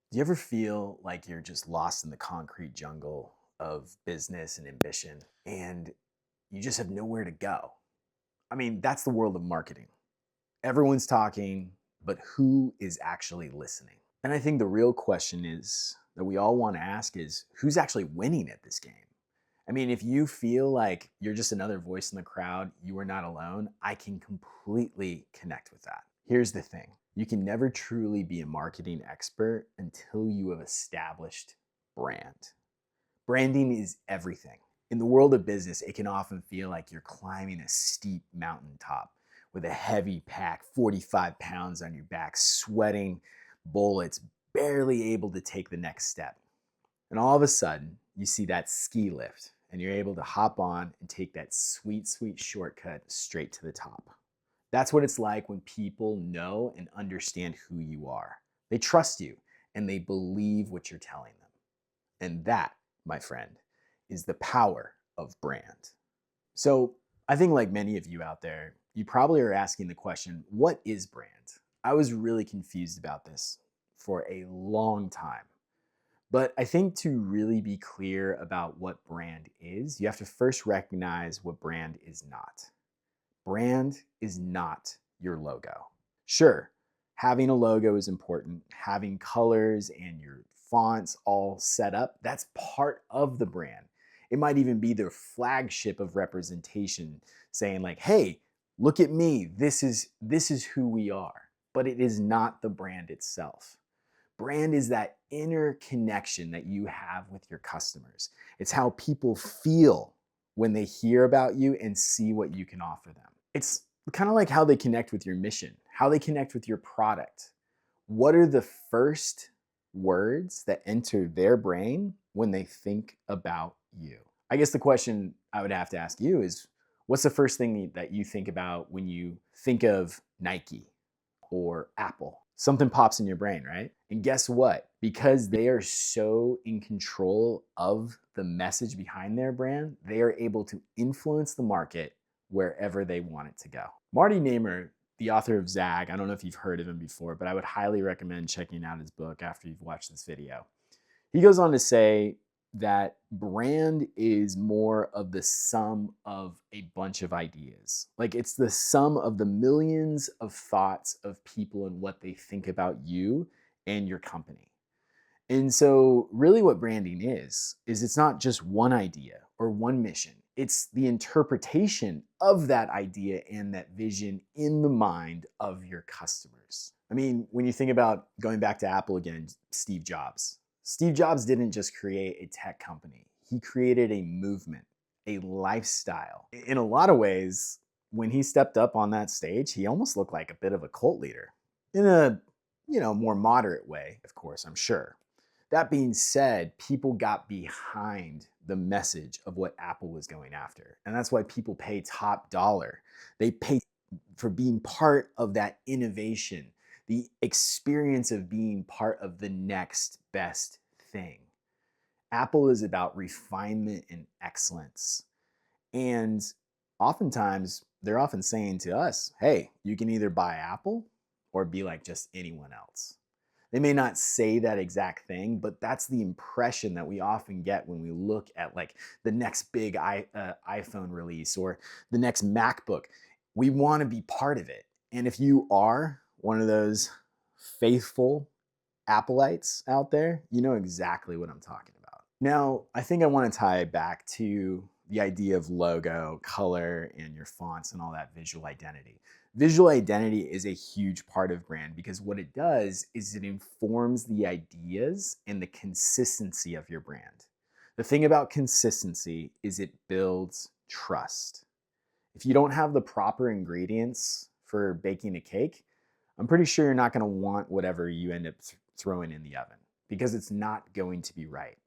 Do you ever feel like you're just lost in the concrete jungle of business and ambition and you just have nowhere to go? I mean, that's the world of marketing. Everyone's talking, but who is actually listening? And I think the real question is that we all want to ask is who's actually winning at this game? I mean, if you feel like you're just another voice in the crowd, you are not alone, I can completely connect with that. Here's the thing. You can never truly be a marketing expert until you have established brand. Branding is everything. In the world of business, it can often feel like you're climbing a steep mountaintop with a heavy pack, 45 pounds on your back, sweating bullets, barely able to take the next step. And all of a sudden, you see that ski lift and you're able to hop on and take that sweet, sweet shortcut straight to the top. That's what it's like when people know and understand who you are. They trust you and they believe what you're telling them. And that, my friend, is the power of brand. So I think, like many of you out there, you probably are asking the question, what is brand? I was really confused about this for a long time. But I think to really be clear about what brand is, you have to first recognize what brand is not. Brand is not your logo. Sure, having a logo is important. Having colors and your fonts all set up, that's part of the brand. It might even be their flagship of representation, saying like, hey, look at me, this is who we are. But it is not the brand itself. Brand is that inner connection that you have with your customers. It's how people feel when they hear about you and see what you can offer them. It's kind of like how they connect with your mission, how they connect with your product. What are the first words that enter their brain when they think about you? I guess the question I would have to ask you is, what's the first thing that you think about when you think of Nike or Apple? Something pops in your brain, right? And guess what? Because they are so in control of the message behind their brand, they are able to influence the market wherever they want it to go. Marty Namer, the author of Zag, I don't know if you've heard of him before, but I would highly recommend checking out his book after you've watched this video. He goes on to say that brand is more of the sum of a bunch of ideas. Like it's the sum of the millions of thoughts of people and what they think about you and your company. And so really what branding is it's not just one idea or one mission. It's the interpretation of that idea and that vision in the mind of your customers. I mean, when you think about going back to Apple again, Steve Jobs. Steve Jobs didn't just create a tech company. He created a movement, a lifestyle. In a lot of ways, when he stepped up on that stage, he almost looked like a bit of a cult leader. In a, more moderate way, of course, I'm sure. That being said, people got behind the message of what Apple was going after. And that's why people pay top dollar. They pay for being part of that innovation, the experience of being part of the next best thing. Apple is about refinement and excellence. And oftentimes, they're often saying to us, hey, you can either buy Apple or be like just anyone else. They may not say that exact thing, but that's the impression that we often get when we look at like the next big iPhone release or the next MacBook. We want to be part of it. And if you are one of those faithful Appleites out there, you know exactly what I'm talking about. Now, I think I want to tie back to the idea of logo, color, and your fonts and all that visual identity. Visual identity is a huge part of brand because what it does is it informs the ideas and the consistency of your brand. The thing about consistency is it builds trust. If you don't have the proper ingredients for baking a cake, I'm pretty sure you're not going to want whatever you end up throwing in the oven because it's not going to be right.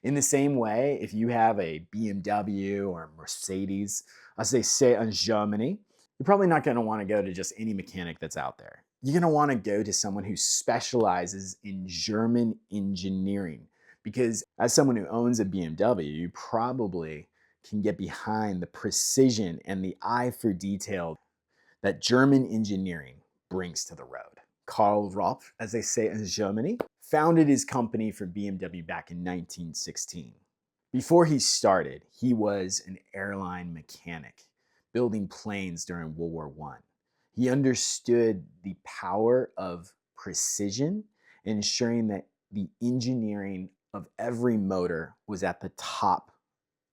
In the same way, if you have a BMW or a Mercedes, as they say in Germany, you're probably not going to want to go to just any mechanic that's out there. You're going to want to go to someone who specializes in German engineering because as someone who owns a BMW, you probably can get behind the precision and the eye for detail that German engineering brings to the road. Karl Rop, as they say in Germany, founded his company for BMW back in 1916. Before he started, he was an airline mechanic, building planes during World War I. He understood the power of precision, ensuring that the engineering of every motor was at the top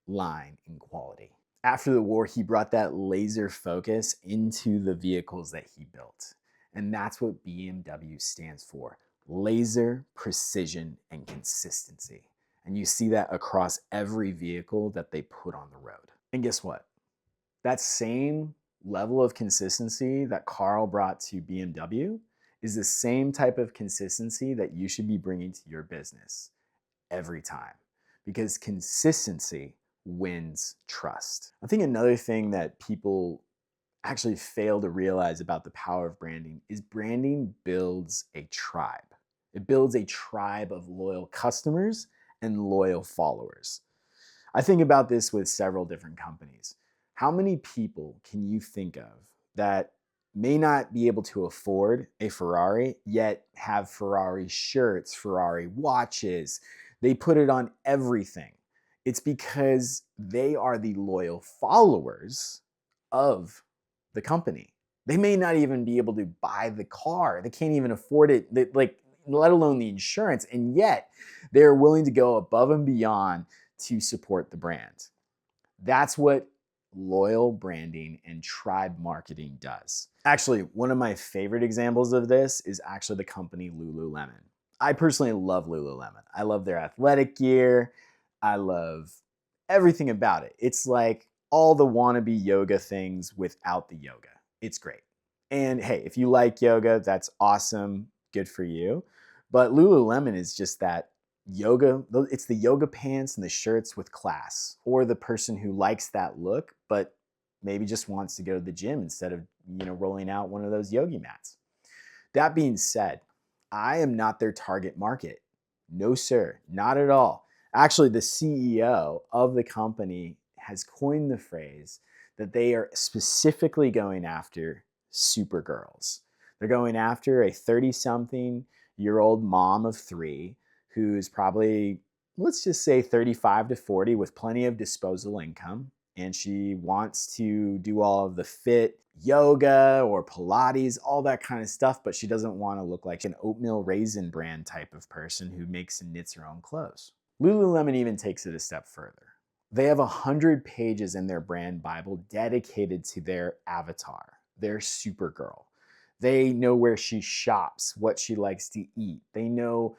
line in quality. After the war, he brought that laser focus into the vehicles that he built. And that's what BMW stands for: laser, precision, and consistency. And you see that across every vehicle that they put on the road. And guess what? That same level of consistency that Carl brought to BMW is the same type of consistency that you should be bringing to your business every time, because consistency wins trust. I think another thing that people actually fail to realize about the power of branding is branding builds a tribe. It builds a tribe of loyal customers and loyal followers. I think about this with several different companies. How many people can you think of that may not be able to afford a Ferrari, yet have Ferrari shirts, Ferrari watches? They put it on everything. It's because they are the loyal followers of the company. They may not even be able to buy the car. They can't even afford it, let alone the insurance. And yet they're willing to go above and beyond to support the brand. That's what loyal branding and tribe marketing does. Actually, one of my favorite examples of this is actually the company Lululemon. I personally love Lululemon. I love their athletic gear. I love everything about it. It's like all the wannabe yoga things without the yoga. It's great. And hey, if you like yoga, that's awesome. Good for you. But Lululemon is just that yoga. It's the yoga pants and the shirts with class, or the person who likes that look, but maybe just wants to go to the gym instead of, rolling out one of those yogi mats. That being said, I am not their target market. No, sir, not at all. Actually, the CEO of the company has coined the phrase that they are specifically going after supergirls. They're going after a 30-something-year-old mom of 3 who's probably, let's just say 35 to 40, with plenty of disposable income. And she wants to do all of the fit yoga or Pilates, all that kind of stuff, but she doesn't want to look like an oatmeal raisin brand type of person who makes and knits her own clothes. Lululemon even takes it a step further. They have 100 pages in their brand Bible dedicated to their avatar, their Supergirl. They know where she shops, what she likes to eat. They know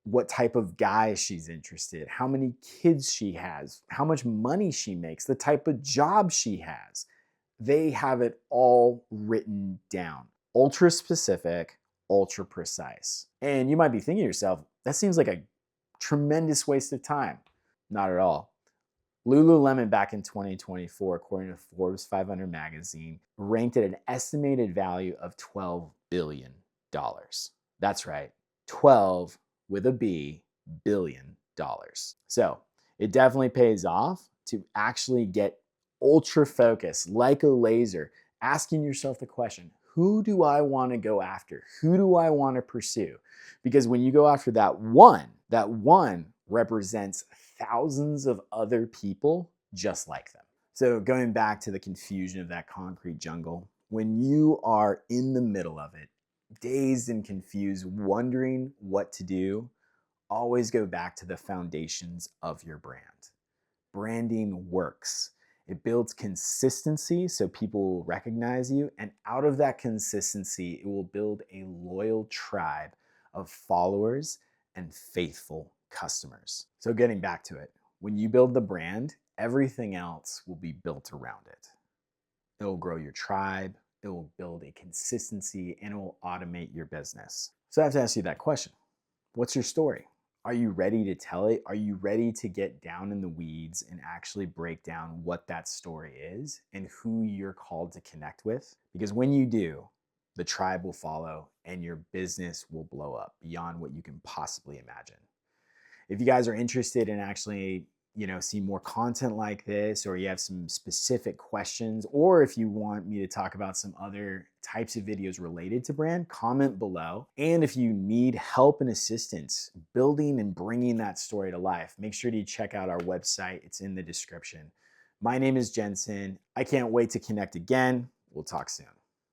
what type of guy she's interested, how many kids she has, how much money she makes, the type of job she has. They have it all written down. Ultra specific, ultra precise. And you might be thinking to yourself, that seems like a tremendous waste of time. Not at all. Lululemon back in 2024, according to Forbes 500 magazine, ranked at an estimated value of $12 billion. That's right, 12 with a B, billion dollars. So it definitely pays off to actually get ultra focused, like a laser, asking yourself the question, who do I want to go after? Who do I want to pursue? Because when you go after that one represents thousands of other people just like them. So going back to the confusion of that concrete jungle, when you are in the middle of it, dazed and confused, wondering what to do, always go back to the foundations of your brand. Branding works. It builds consistency so people will recognize you, and out of that consistency, it will build a loyal tribe of followers and faithful customers. So getting back to it, when you build the brand, everything else will be built around it. It will grow your tribe, it will build a consistency, and it will automate your business. So I have to ask you that question. What's your story? Are you ready to tell it? Are you ready to get down in the weeds and actually break down what that story is and who you're called to connect with? Because when you do, the tribe will follow and your business will blow up beyond what you can possibly imagine. If you guys are interested in actually see more content like this, or you have some specific questions, or if you want me to talk about some other types of videos related to brand, comment below. And if you need help and assistance building and bringing that story to life, make sure to check out our website. It's in the description. My name is Jensen. I can't wait to connect again. We'll talk soon.